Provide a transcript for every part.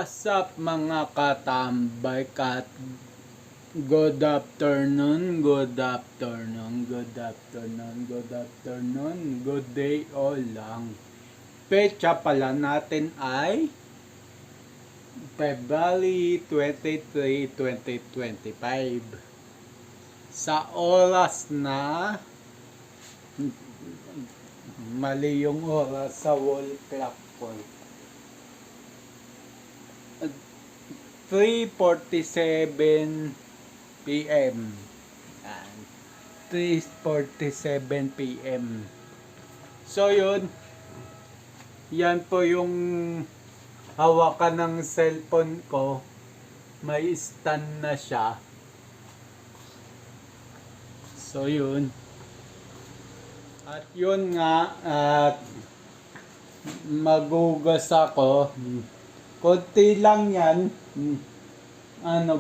What's up mga katambay kat? Good afternoon, good afternoon, good afternoon, good afternoon, good day all lang. Pecha pala natin ay February 23, 2025. Sa oras na mali yung oras sa wall clock ko. 3:47 PM. Yan. 3:47 PM. So yun. Yan po yung hawakan ng cellphone ko. May stand na siya. So yun. At yun nga, at magugas ako. Konti lang yan.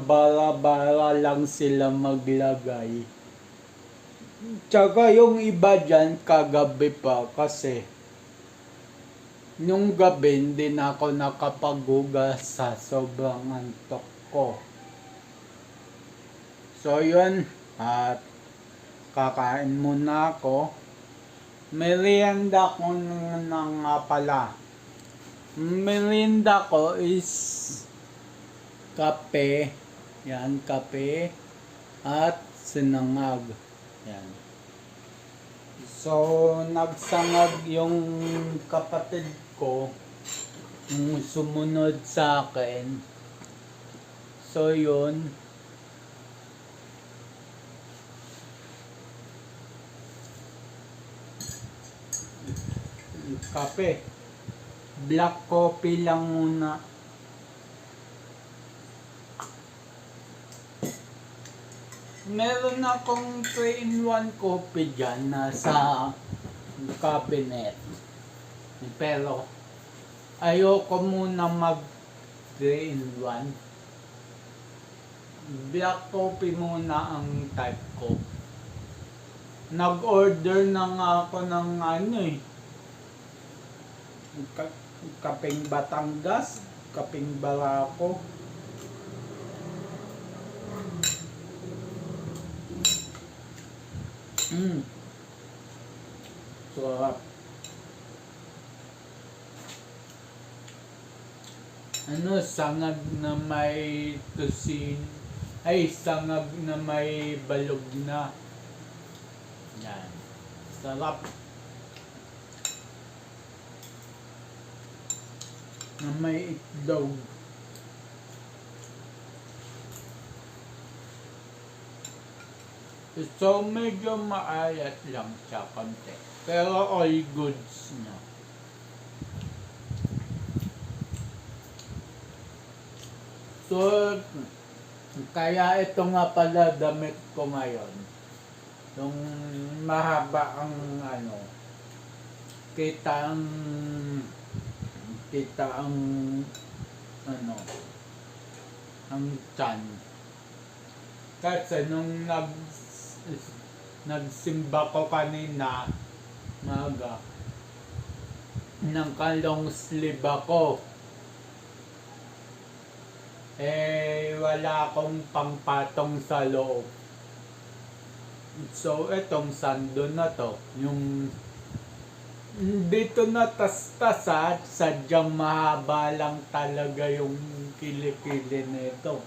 Bara-bara lang sila maglagay. Tsaka yung iba dyan, kagabi pa kasi nung gabi hindi na ako nakapaghugas sa sobrang antok ko. So yun, at kakain muna ako. Merienda ko na nga pala. Merienda ko is kape. Yan, kape at sinangag. Yan. So, nagsangag yung kapatid ko yung sumunod sa akin. So, yun. Kape. Black coffee lang muna. Meron akong 3-in-1 coffee dyan na sa cabinet. Pero ayoko muna mag 3-in-1. Black coffee muna ang type ko. Nag-order na nga ako ng kapeng Batangas, kapeng Barako. Sarap. Sangag na may tusin. Sangag na may balog na. Yan. Sarap. Na may itlog. So medyo maayat lang siya konti. Pero all goods na. So kaya ito nga pala damit ko ngayon. Yung mahaba ang kita ang ang tiyan. Kasi nung nagsimba ko kanina maga, naka-long sleeve ako. Wala akong pangpatong sa loob. So etong sando na to, yung dito na tas-tas sadyang mahaba lang talaga yung kilikili nito.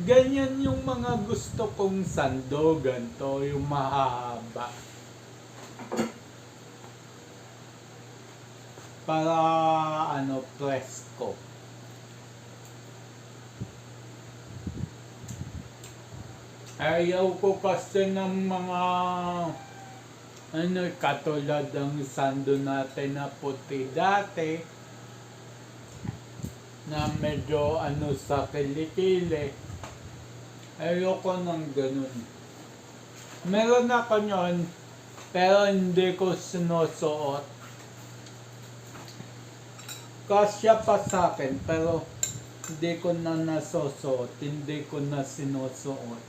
Ganyan yung mga gusto kong sando, ganito yung mahaba. Para presko. Ayaw ko kasi ng mga katulad ng sando natin na puti dati na medyo sa kilikili. Ayoko ng ganun. Meron ako nyon pero hindi ko sinusuot. Kasya pa sa akin pero hindi ko na nasusuot, hindi ko na sinusuot.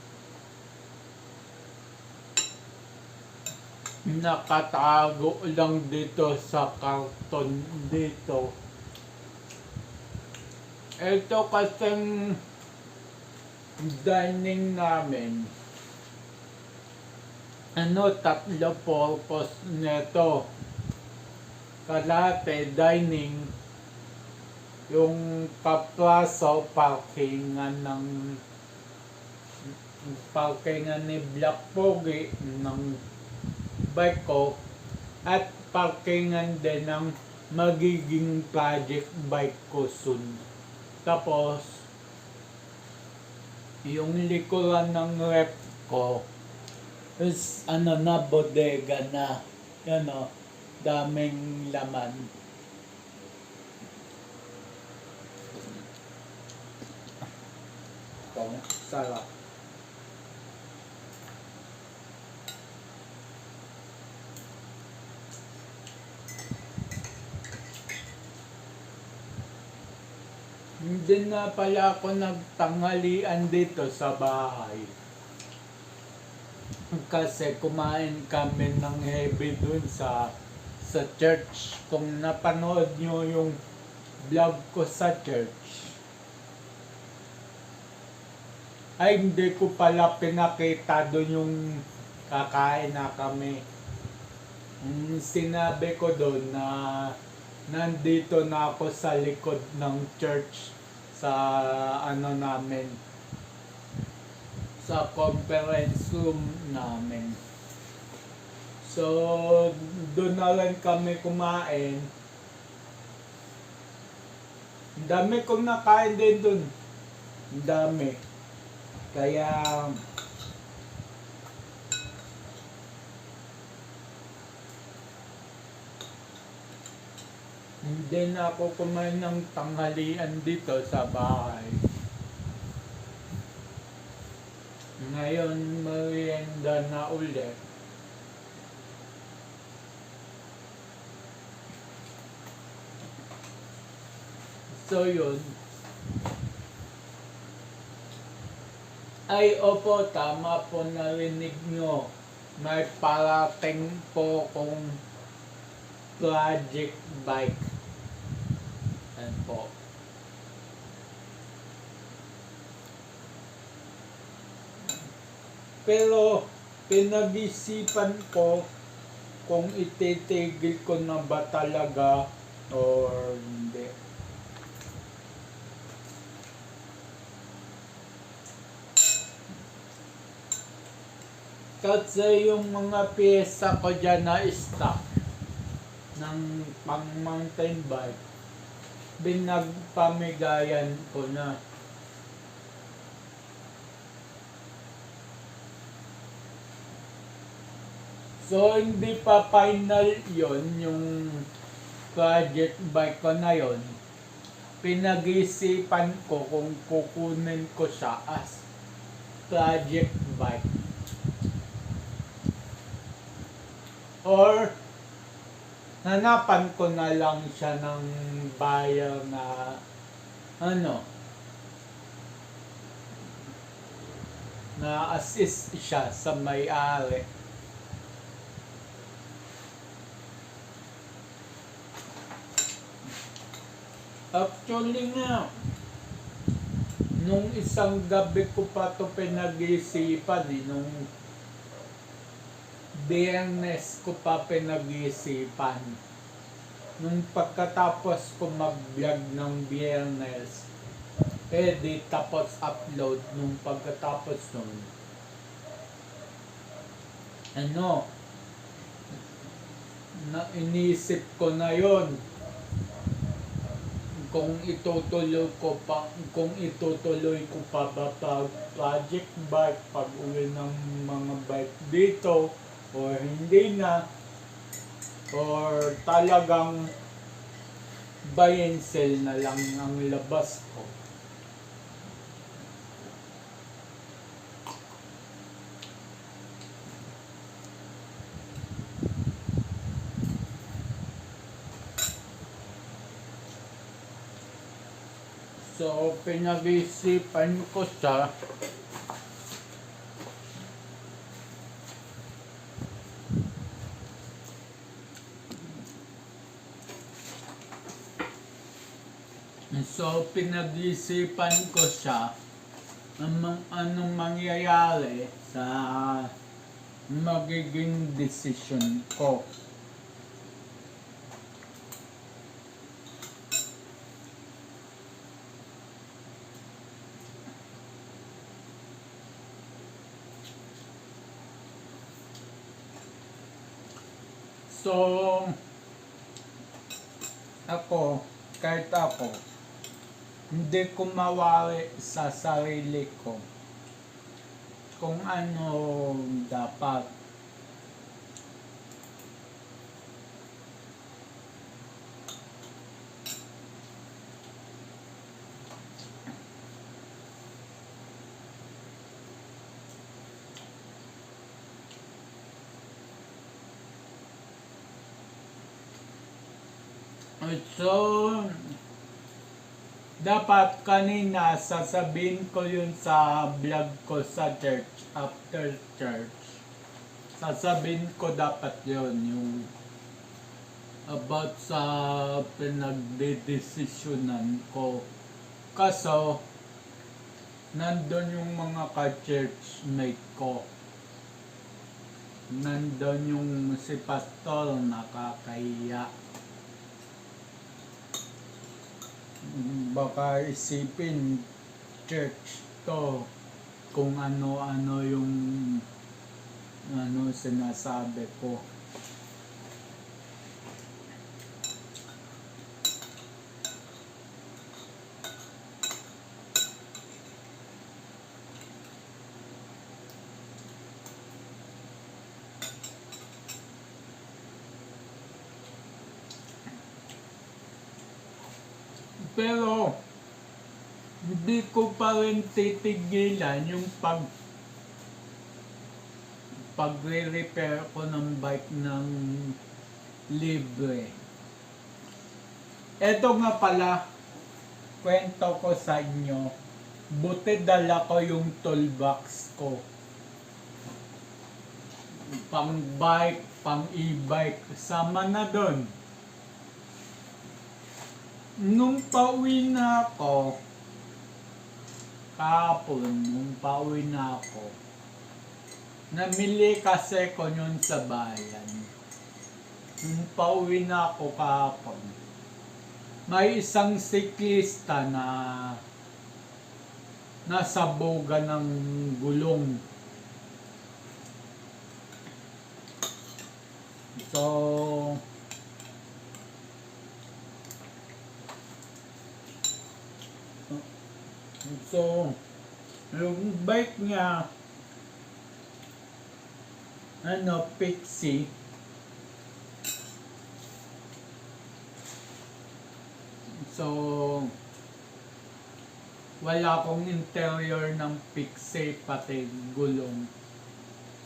Nakatago lang dito sa karton dito. Ito kasing dining namin, tatlo purpose nito. Kalate dining, yung kapraso parkingan ni Black Pogi ng bike ko, at parkingan din ng magiging project bike ko soon. Tapos yung likuran ng rep ko is bodega na, daming laman. Sarap. Hindi na pala ako nagtanghalian dito sa bahay. Kasi kumain kami ng heavy dun sa church. Kung napanood nyo yung vlog ko sa church, ay hindi ko pala pinakita dun yung kakain na kami. Sinabi ko dun na nandito na ako sa likod ng church sa namin, sa conference room namin. So doon na lang kami kumain. Ang dami kong nakain din doon. Ang dami. Kaya hindi na ako kumain ng tanghalian dito sa bahay. Ngayon, merienda na ulit. So yun. Ay, opo, tama po, narinig nyo. May parating po kong project bike. Ayan po. Pero pinag-isipan ko kung ititigil ko na ba talaga or hindi. Kasi yung mga pyesa ko dyan na stock ng pang mountain bike, binagpamigayan ko na. So hindi pa final yon yung project bike ko na yon. Pinag-isipan ko kung kukunin ko siya as project bike or hanapan ko na lang siya ng buyer na na assist siya sa may-ari. Actually nga, nung isang gabi ko pa ito pinag-isipan, nung Biyernes ko pa pinag-isipan. Nung pagkatapos ko mag-vlog ng Biyernes, edit tapos upload nung pagkatapos nun. Inisip ko na yon kung itutuloy ko pa ba project bike pag uwi ng mga bike dito or hindi na, or talagang buy and sell na lang ang labas ko. So, pinag-isipan ko siya. So, pinag-isipan ko siya anong mangyayari sa magiging desisyon ko. So, kahit ako, hindi ko mawari sa sarili ko kung ano dapat. So, dapat kanina sasabihin ko yun sa vlog ko sa church, after church. Sasabihin ko dapat yun, yung about sa pinagdedesisyonan ko. Kaso, nandun yung mga ka-churchmate ko. Nandun yung si pastor, nakakahiya. Baka isipin church to kung ano-ano yung sinasabi ko. Pero hindi ko pa rin titigilan yung pagre-repair ko ng bike ng libre. Eto nga pala, kwento ko sa inyo, buti dala ko yung toolbox ko. Pang bike, pang e-bike, sama na doon. Nung pauwi na ako, kahapon, namili kasi ko yun sa bayan. Nung pauwi na ako kahapon, may isang siklista na nasabugan ng gulong. So, yung bike niya, Pixie. So, wala akong interior ng Pixie, pati gulong.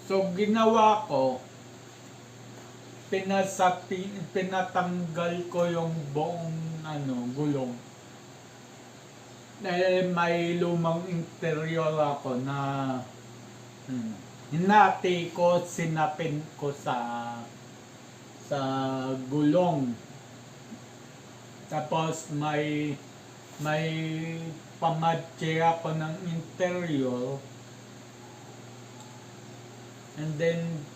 So, ginawa ko, pinatanggal ko yung buong gulong. Dahil may lumang interior ako na hinati ko, sinapin ko sa gulong. Tapos may pamatche ako ng interior. And then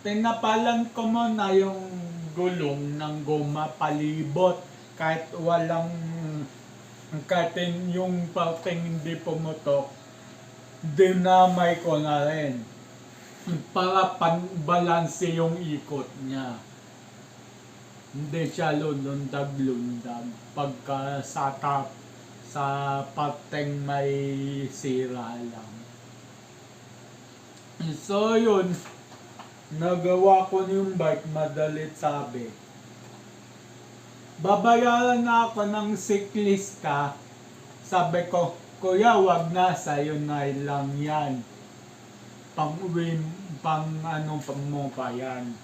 pinapalan ko muna yung gulong ng goma palibot. Kahit yung parteng hindi pumutok, dinamay ko na rin para panbalanse yung ikot niya. Hindi siya lulundag-lundag pagka sa parteng may sira lang. So yun, nagawa ko yung bike, madalit sabi. Babayaran na ako ng siklista. Sabi ko, kuya, wag na, sa'yo na lang yan. Pang-uwi, pang mo pa yan.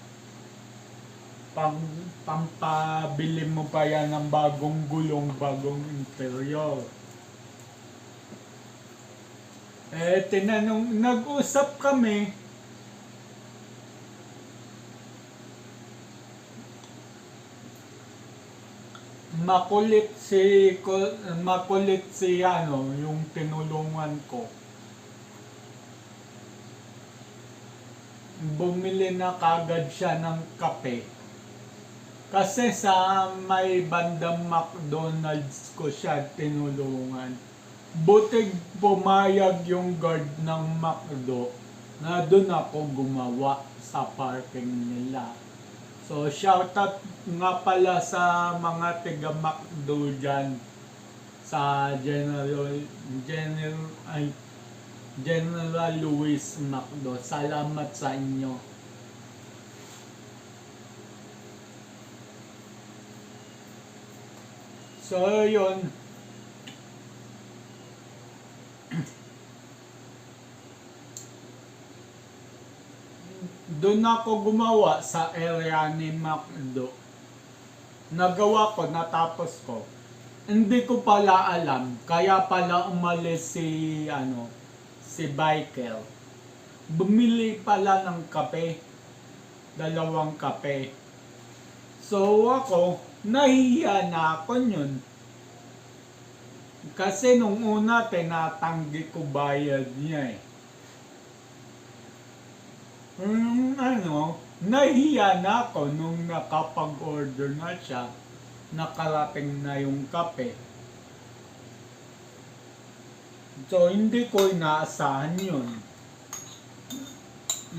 Pampabili mo pa yan ng bagong gulong, bagong interior. Nag-usap kami. makulit si ano, yung tinulungan ko. Bumili na kagad siya ng kape. Kasi sa may bandang McDonald's ko siya tinulungan. Butig pumayag yung guard ng McDo na doon ako gumawa sa parking nila. So shoutout nga pala sa mga tiga McDo dyan sa General Louis McDo. Salamat sa inyo. So yun, doon ako gumawa sa area ni McDo. Nagawa ko, natapos ko. Hindi ko pala alam, kaya pala umalis si Michael. Bumili pala ng kape, 2 kape. So ako, nahiya na ako yun. Kasi nung una, tinatanggi ko bayad niya eh. Nahiya na ako nung nakapag-order na siya, nakarating na yung kape. So, hindi ko inaasahan yun.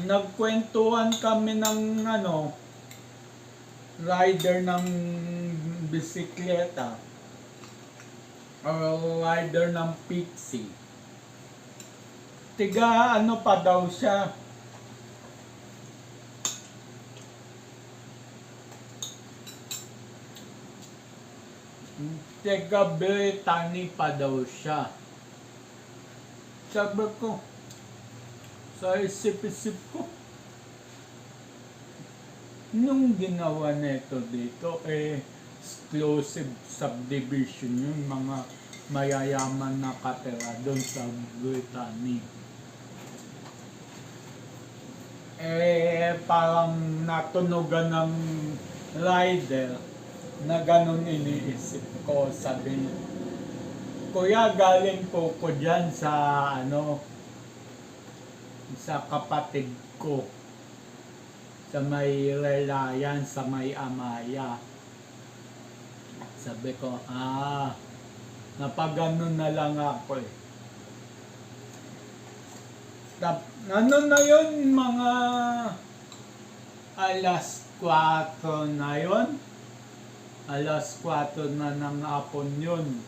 Nagkwentuhan kami ng rider ng bisikleta or rider ng pixie. Tiga pa daw siya, tiga Brittany pa daw siya. Sabi ko, sa isip-isip ko, nung ginawa nito dito, exclusive subdivision yung mga mayayaman na katira doon sa Brittany. Parang natunugan ng rider na ganun iniisip ko. Sabi niya, Kuya, galing po ko dyan sa sa kapatid ko sa may Relayan, sa may Amaya. Sabi ko, napaganon na lang ako eh. Ano na yun, mga alas 4 na yun? Alas 4 na ng hapon yun.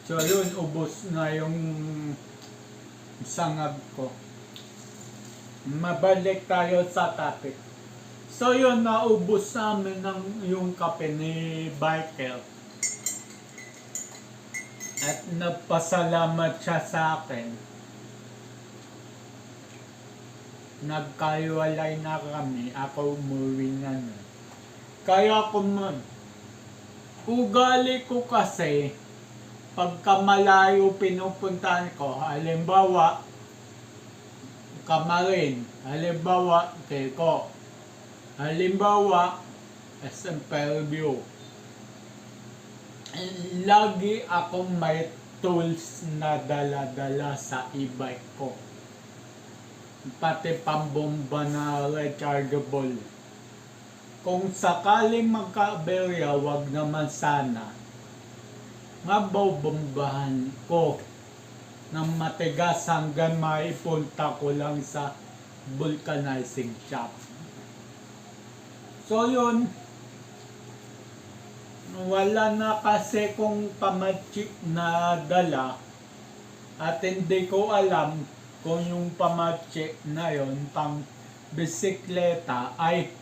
So yun, ubos na yung sangag ko. Mabalik tayo sa topic. So yun, naubos namin yung kape ni Michael. At nagpasalamat siya sa akin. Nagkaiwalay na kami. Ako umuwi na nun. Kaya ugali ko kasi, pagka malayo pinupuntahan ko, halimbawa, Camarin, halimbawa, Keko, halimbawa, SM Fairview. Lagi akong may tools na dala-dala sa e-bike ko. Pati pambomba na rechargeable. Kung sakaling magka-aberya, wag naman sana. Mabobombahan ko ng matigas hanggang maipunta ko lang sa vulcanizing shop. So yun, wala na kasi kung pamatsik na dala at hindi ko alam kung yung pamatsik na yon pang bisikleta ay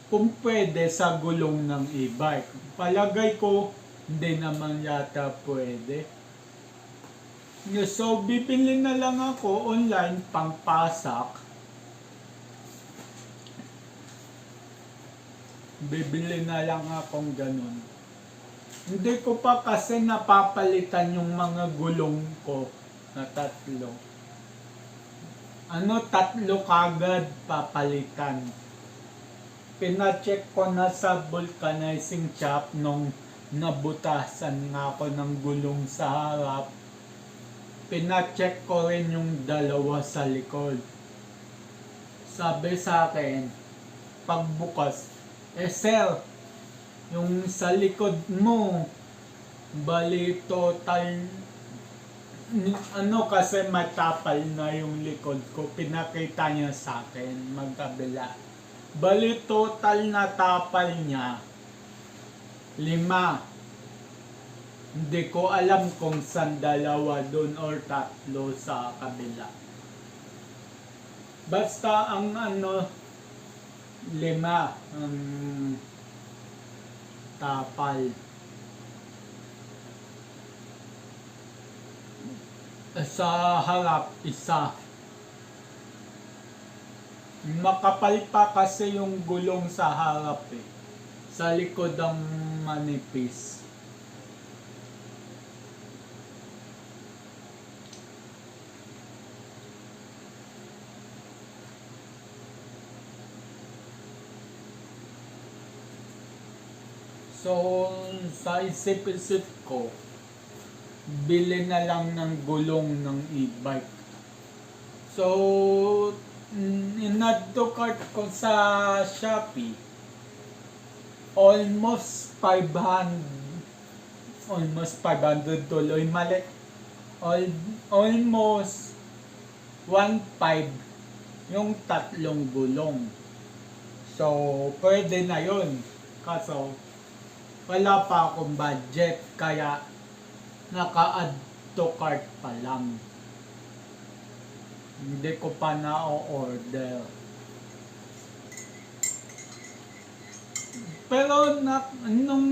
kung pwede sa gulong ng e-bike. Palagay ko hindi naman yata pwede. So, bibili na lang ako online pang pasak. Bibili na lang akong ganun. Hindi ko pa kasi napapalitan yung mga gulong ko na 3. Tatlo kagad papalitan. Pinacheck ko na sa vulcanizing shop nung nabutasan nga ako ng gulong sa harap. Pinacheck ko rin yung dalawa sa likod. Sabi sa akin, pagbukas, sir, yung sa likod mo, bali total, kasi matapal na yung likod ko, pinakita niya sa akin, magkabila. Bali total na tapal niya, 5. Hindi ko alam kung saan 2 doon or 3 sa kabila. Basta ang 5 ang tapal. Sa harap, 1. Makapal pa kasi yung gulong sa harap eh. Sa likod ang manipis. So, sa isip-isip ko, bili na lang ng gulong ng e-bike. So, in-add to cart ko sa Shopee, almost 500 tuloy, mali. Almost 1.5 yung 3 gulong. So, pwede na yun. Kaso, wala pa akong budget, kaya naka-add to cart pa lang. Hindi ko pa na-order. Pero nung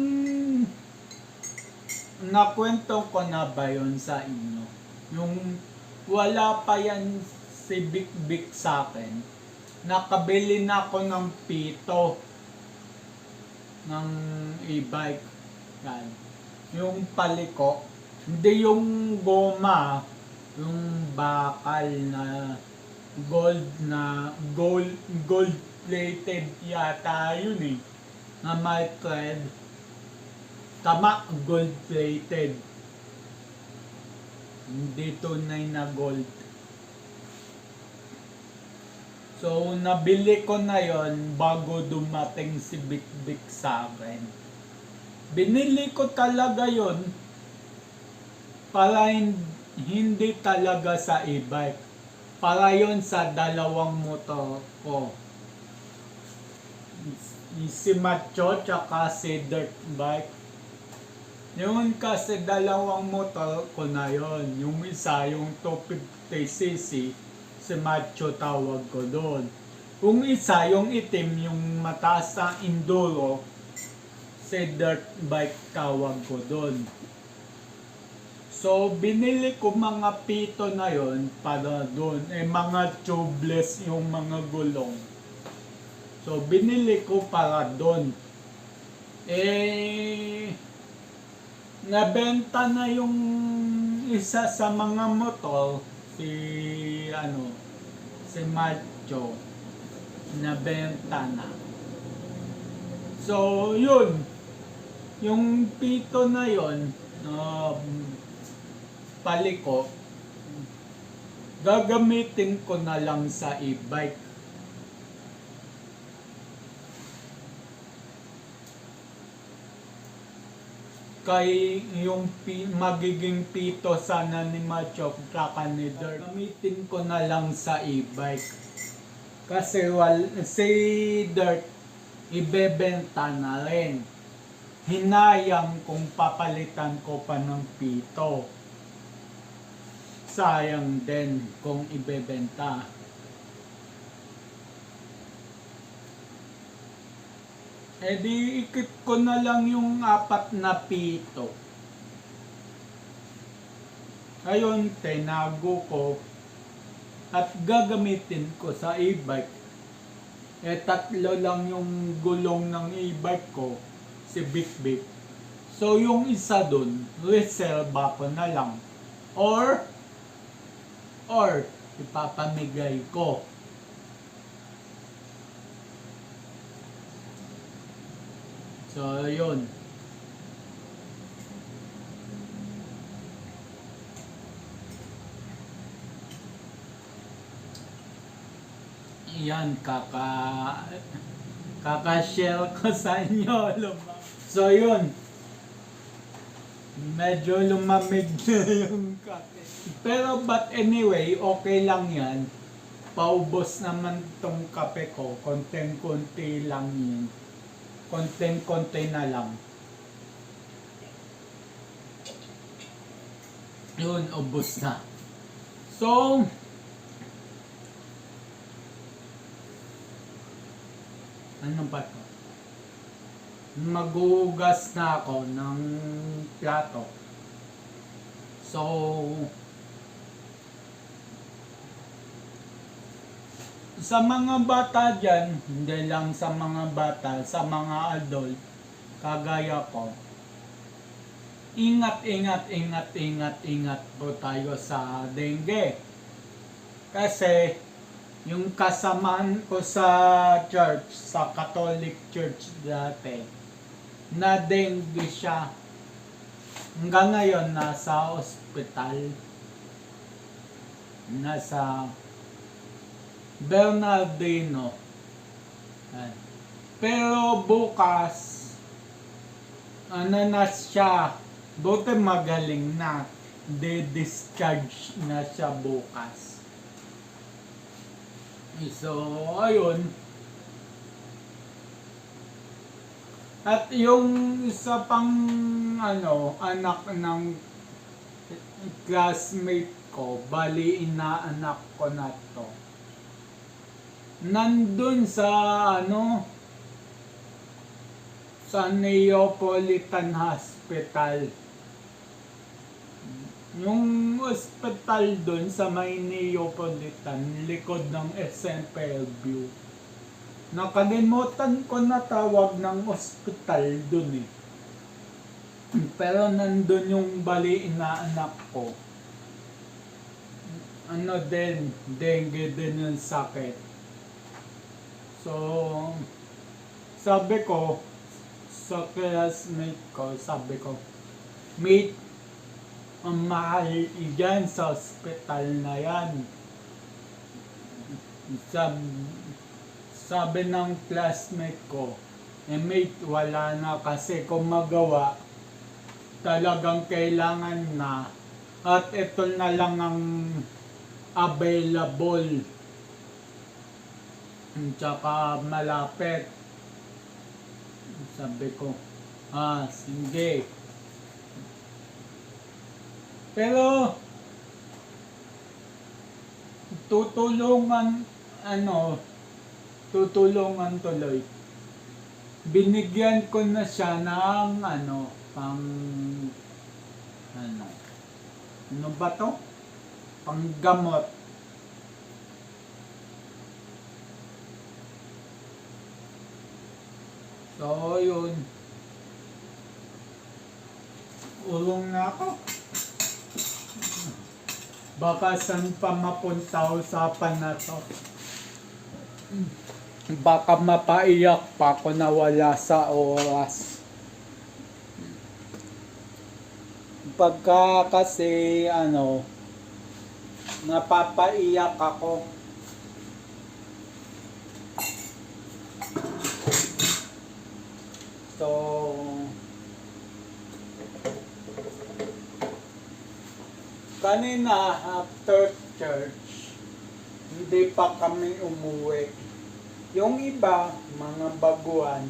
nakwento ko na ba yun sa inyo? Yung wala pa yan si Bik sa akin, nakabili na ako ng pito ng e-bike. Yan. Yung paliko, hindi yung goma, yung bakal na gold plated yata yun eh, na may thread. Tama, gold plated, hindi tunay na gold. So, nabili ko na yon bago dumating si Bik sa akin. Binili ko talaga yon para hindi talaga sa e-bike. Para yon sa 2 motor ko. Si Macho tsaka si dirt bike. Yung kasi 2 motor ko na yon. Yung isa, yung 250cc. Si Macho tawag ko doon. Yung isa, yung itim, yung mataas na enduro, si dirt bike tawag ko doon. So, binili ko mga pito na yon para doon. Mga tubeless yung mga gulong. So, binili ko para doon. Nabenta na yung isa sa mga motor, si Macho, nabenta na. So, yun. Yung pito na yun, paliko, gagamitin ko na lang sa e-bike. Kay yung magiging pito sana ni Macho kaka ni Dirt, gamitin ko na lang sa e-bike. Kasi si Dirt ibebenta na rin. Hinayang kung papalitan ko pa ng pito. Sayang din kung ibebenta. Di ikip ko na lang yung 4 na pito. Ayun, tinago ko at gagamitin ko sa e-bike. 3 lang yung gulong ng e-bike ko, si Bik. So yung isa dun, reserva ko na lang. Or ipapamigay ko. So, yun. Yan, kaka-share ko sa inyo. So, yun. Medyo lumamig na yung kape. Pero but anyway, okay lang yan. Paubos naman tong kape ko. Konting-konti lang yun. Konting-konti na lang. Yun, ubos na. So, ano ba to? Maghuhugas na ako ng plato. So, sa mga bata dyan, hindi lang sa mga bata, sa mga adult, kagaya ko, ingat po tayo sa dengue. Kasi, yung kasamaan ko sa church, sa Catholic Church dati, na dengue siya. Hanggang ngayon, nasa ospital. Nasa Bernardino. Pero bukas, ano na siya, buti magaling na, de-discharge na siya bukas. So, ayun. At yung isa pang anak ng classmate ko, bali inaanak ko na to. Nandun sa sa Neapolitan Hospital. Yung hospital dun sa may Neapolitan, likod ng SM Fairview. Nakalimutan ko na tawag ng hospital dun eh. Pero nandun yung bali inaanak ko. Dengue din yung sakit. So, sabi ko, sa classmate ko, mate, ang mahal yan sa hospital na yan. Sabi ng classmate ko, mate, wala na kasi kung magawa, talagang kailangan na. At ito na lang ang available. Tsaka malapit. Sabi ko, sige. Pero, tutulungan tuloy. Binigyan ko na siya ng pang, ano ba to? Panggamot. So, yun. Ulong na ako. Baka saan pa mapunta usapan na to. Baka mapaiyak pa ako na wala sa oras. Pagka kasi napapaiyak ako. So, kanina after church, hindi pa kami umuwi. Yung iba, mga baguhan,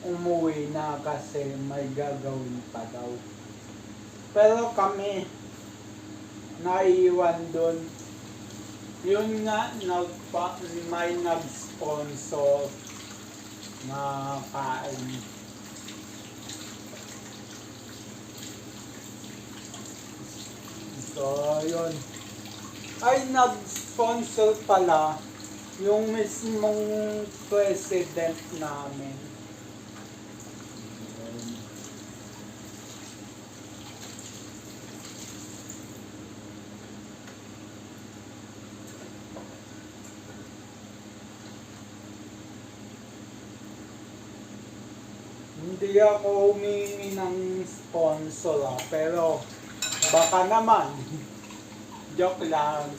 umuwi na kasi may gagawin pa daw. Pero kami, naiwan doon. Yun nga, may nag-sponsor na kain. So, yun. Ay, nag-sponsor pala yung mismong president namin. Hindi ako humingi ng sponsor pero baka naman, joke lang.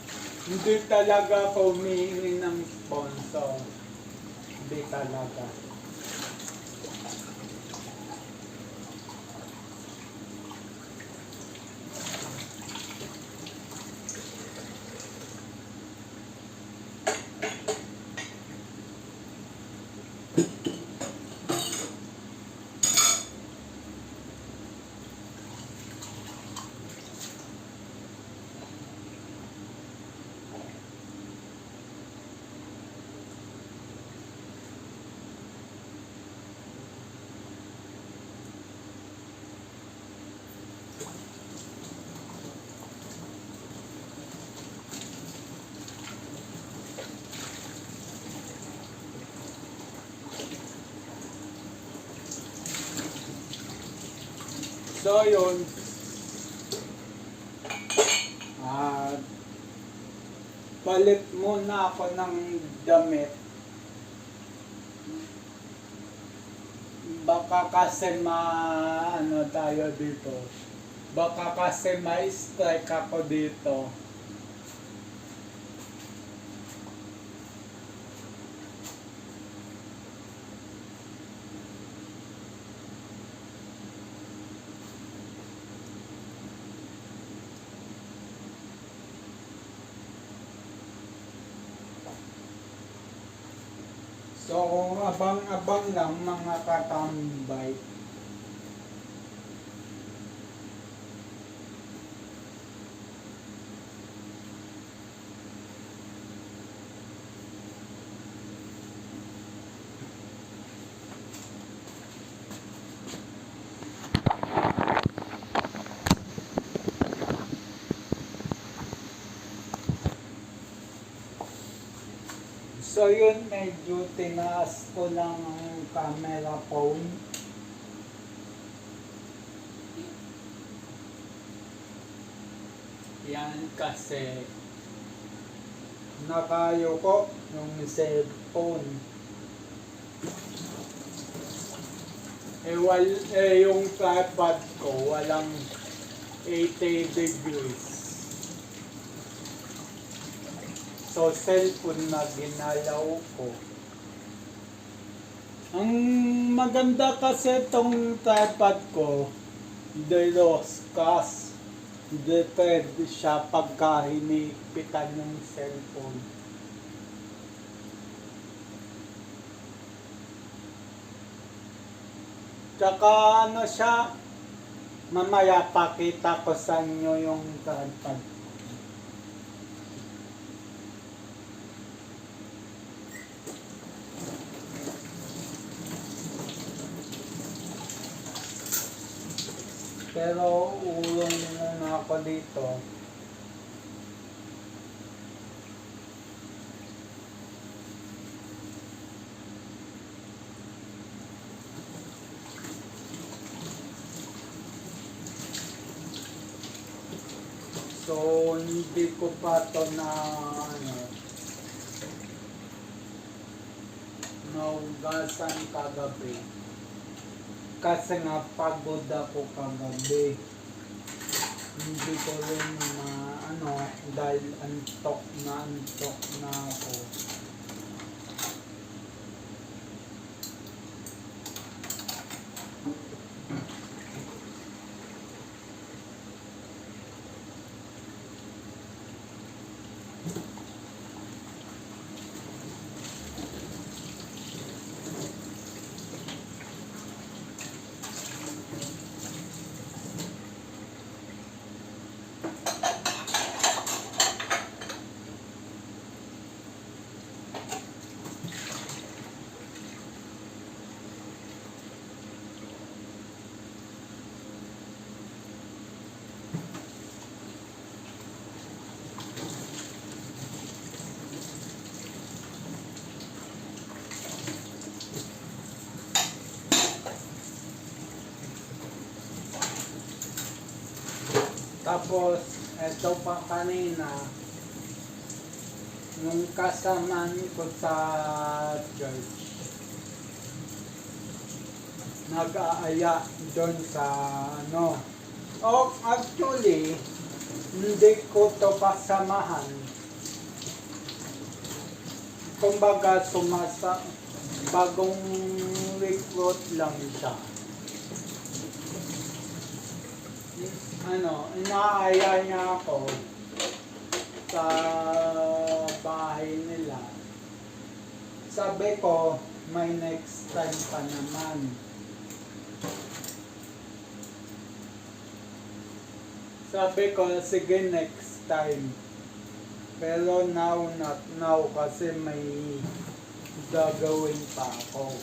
Hindi talaga ako humingi ng sponsor. Hindi talaga. So yun, palit muna ako ng damit. Baka kasi ano tayo dito. Baka kasi ma-strike ako dito. So, abang-abang lang mga katambay. So yun, medyo tinaas ko lang ang camera phone. Yan kasi nakayuko yung cellphone. Yung tripod ko walang 80 degrees. So, cellphone na ginalaw ko. Ang maganda kasi itong tripod ko, deloskas. Depende siya pagka hinipitan ng cellphone. Tsaka ano siya, mamaya pakita ko sa inyo yung tripod. Pero ulong muna ako dito. So, hindi ko pa ito naugasan kagabi. Kasi nga pagod ako kagabi. Hindi ko rin dahil antok na ako. Tapos, eto pa kanina, nung kasamaan ko sa church, nag-aaya doon sa ano. Oh, actually, hindi ko to pasamahan. Kumbaga, bagong recruit lang siya. Ano, inaaya niya ako sa bahay nila. Sabi ko, may next time pa naman. Sabi ko, sige next time. Pero now, not now kasi may gagawin pa ako.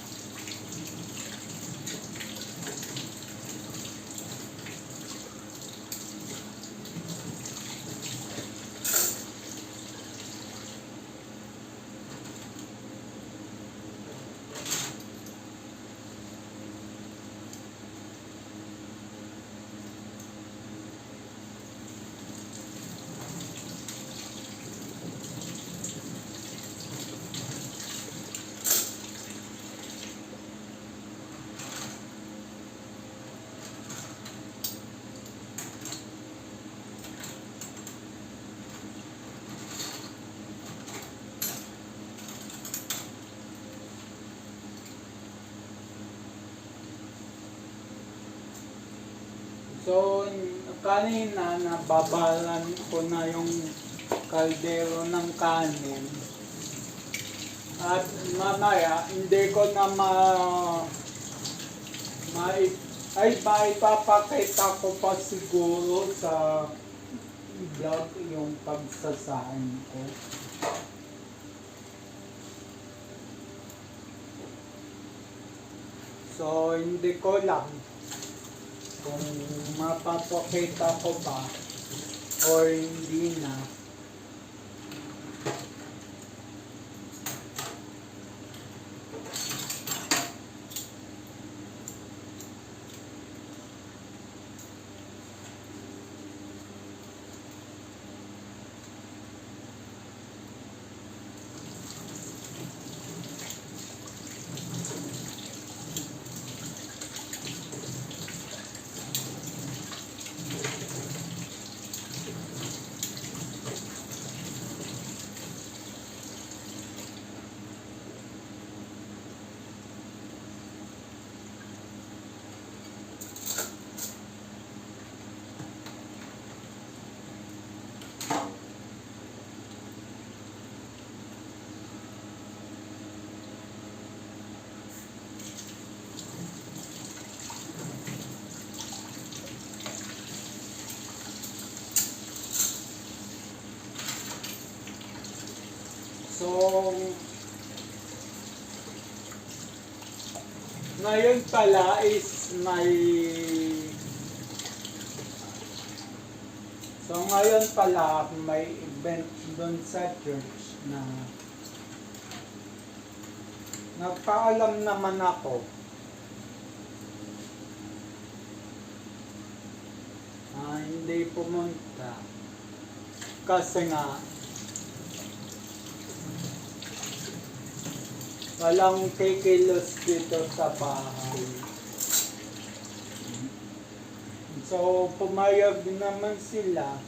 So, kanina nababalan ko na yung kaldero ng kanin. At mamaya, hindi ko na maipapakita ko pa siguro sa vlog yung pagsasahin ko. So, hindi ko lang kung mapapakita ko ba or hindi na. So, ngayon pala is ngayon pala may event doon sa church na nagpaalam naman ako. Hindi pumunta kasi nga walang kikilos dito sa bahay. So, pumayag naman sila.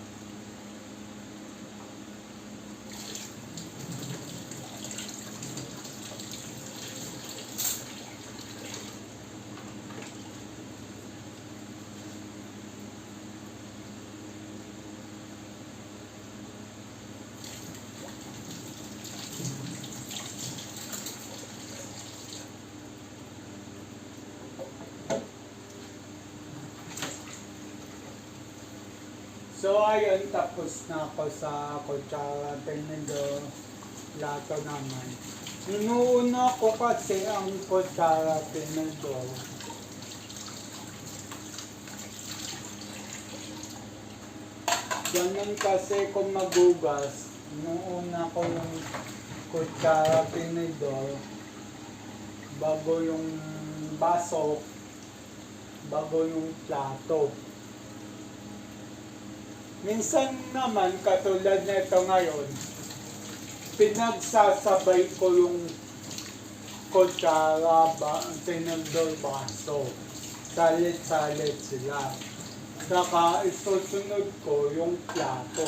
So ayun, tapos na ako sa kutsara, tinidor, plato naman. Inuuna ko kasi ang kutsara, tinidor. Ganun kasi kung magugas, inuuna ko yung kutsara, tinidor, bago yung baso, bago yung plato. Minsan naman, katulad nito ngayon, pinagsasabay ko yung kutsara, tinidor, baso. Salit-salit sila. Saka isusunod ko yung plato.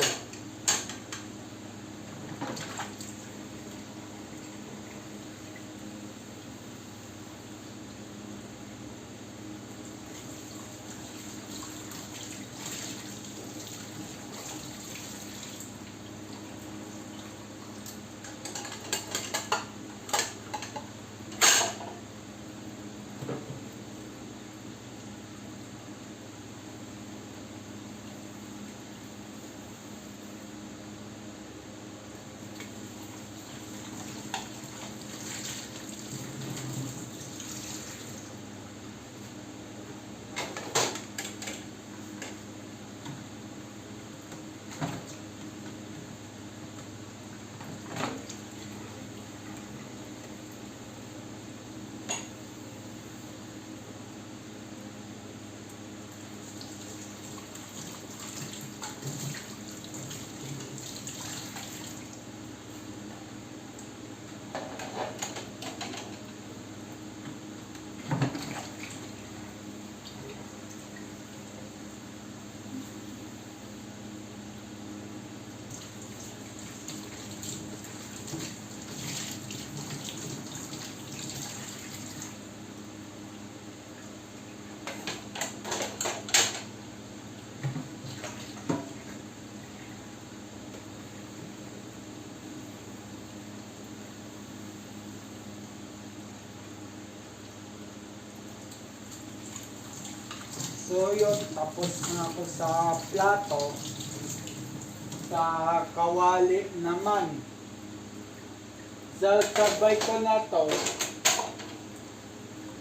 So yun, tapos na ako sa plato. Sa kawali naman. Sabay ko na to.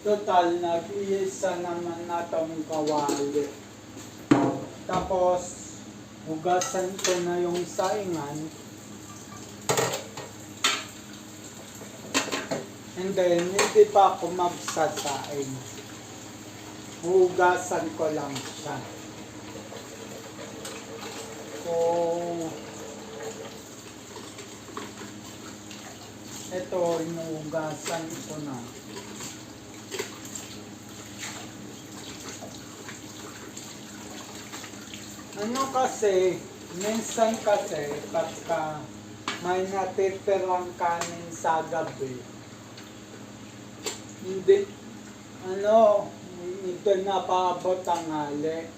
Total, nag-iisa naman na tong kawali. Tapos, hugasan ko na yung saingan. And then, hindi pa ako magsasaing. Hugasan ko lang siya. So, ito, hinuhugasan ko na. Ano kasi, minsan kasi, pagka may natitirang kanin sa gabi, hindi, ito na paabot ang hali.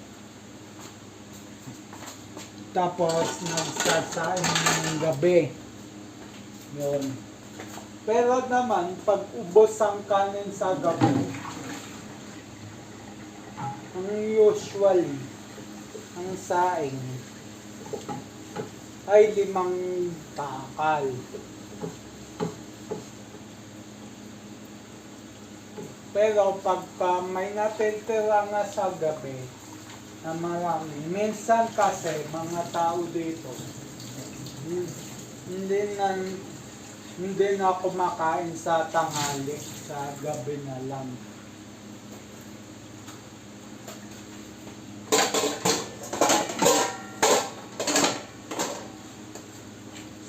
Tapos, nagsasain ng gabi. Yun. Pero naman, pag ubos ang kanin sa gabi, ang usually, ang saing ay 5 takal. Pero pagka may natitira na sa gabi na marami, minsan kasi mga tao dito, hindi na kumakain sa tanghali, sa gabi na lang.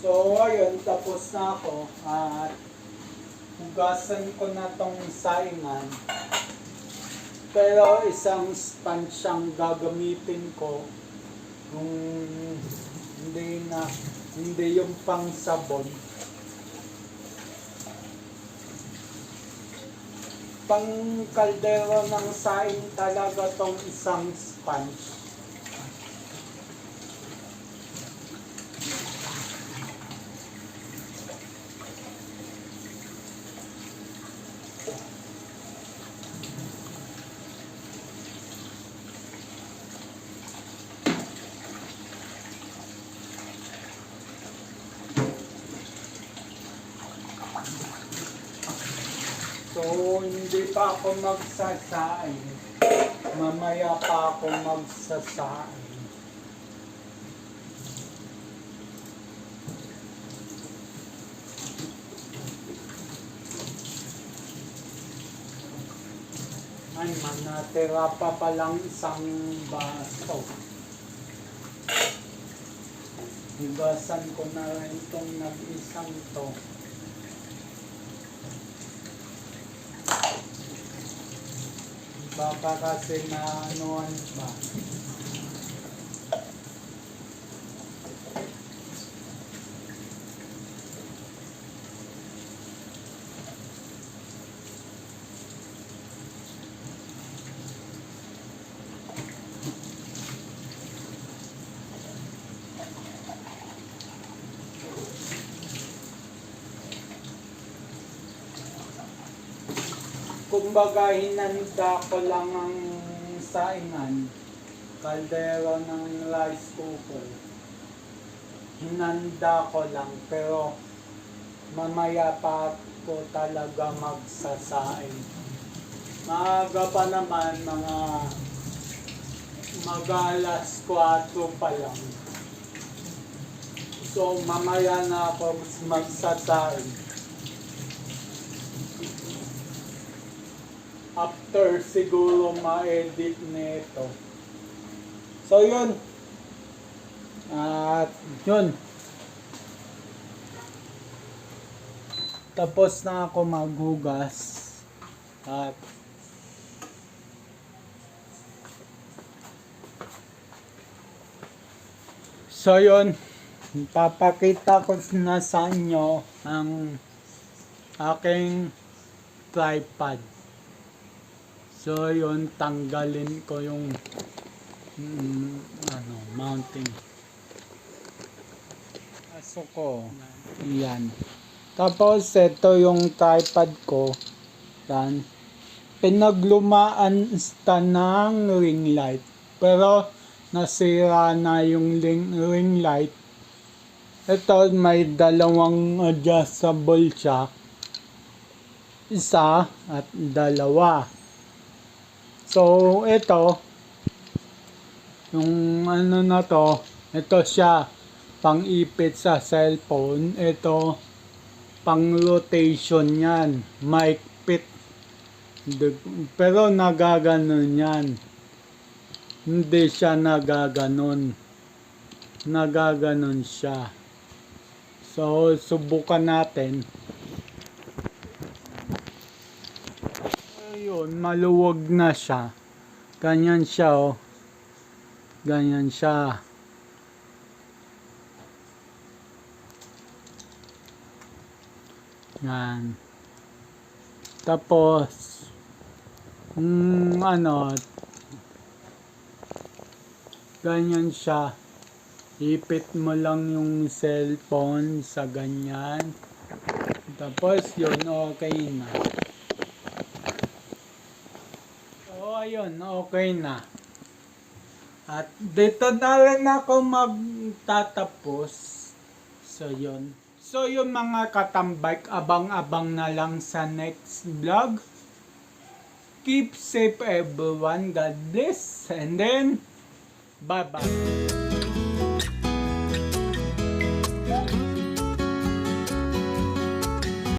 So ayun, tapos na ako at hugasan ko na tong saingan. Pero isang sponge siyang gagamitin ko. Kung hindi yung pang sabon. Pang kaldero ng saing talaga tong isang sponge. So, hindi pa ako magsasaing. Mamaya pa ako magsasaing. Ay, natira pa palang isang baso. Higasan ko na rin itong nag-isang to. Baka kasi na anuan ba. Kumbaga, hinanda ko lang ang saingan, kaldero ng rice cooker. Hinanda ko lang, pero mamaya pa ko talaga magsasaing. Maaga pa naman, mga mag-alas 4 pa lang. So, mamaya na ako magsasaing. After siguro ma-edit nito. So yun. At yun. Tapos na ako maghugas. At so yun. Papakita ko na sa inyo ang aking tripod. So yun, tanggalin ko yung mounting. Aso ko. Yan. Tapos ito yung tripod ko. Yan. Pinaglumaan ng ring light. Pero nasira na yung ring light. Ito may dalawang adjustable siya. Isa at dalawa. So, ito, yung ano na to, ito siya, pang-ipit sa cellphone. Ito, pang-rotation yan, maikpit. Pero nagaganon yan. Hindi siya nagaganon. Nagaganon siya. So, subukan natin. Ayun, maluwag na siya. Ganyan siya, oh. Ganyan siya. Yan. Tapos, ganyan siya. Ipit mo lang yung cellphone sa ganyan. Tapos, yun, okay na. Ayun, okay na. At dito na rin ako magtatapos. So yun. So yung mga katambike, abang-abang na lang sa next vlog. Keep safe everyone. God bless. And then, bye-bye.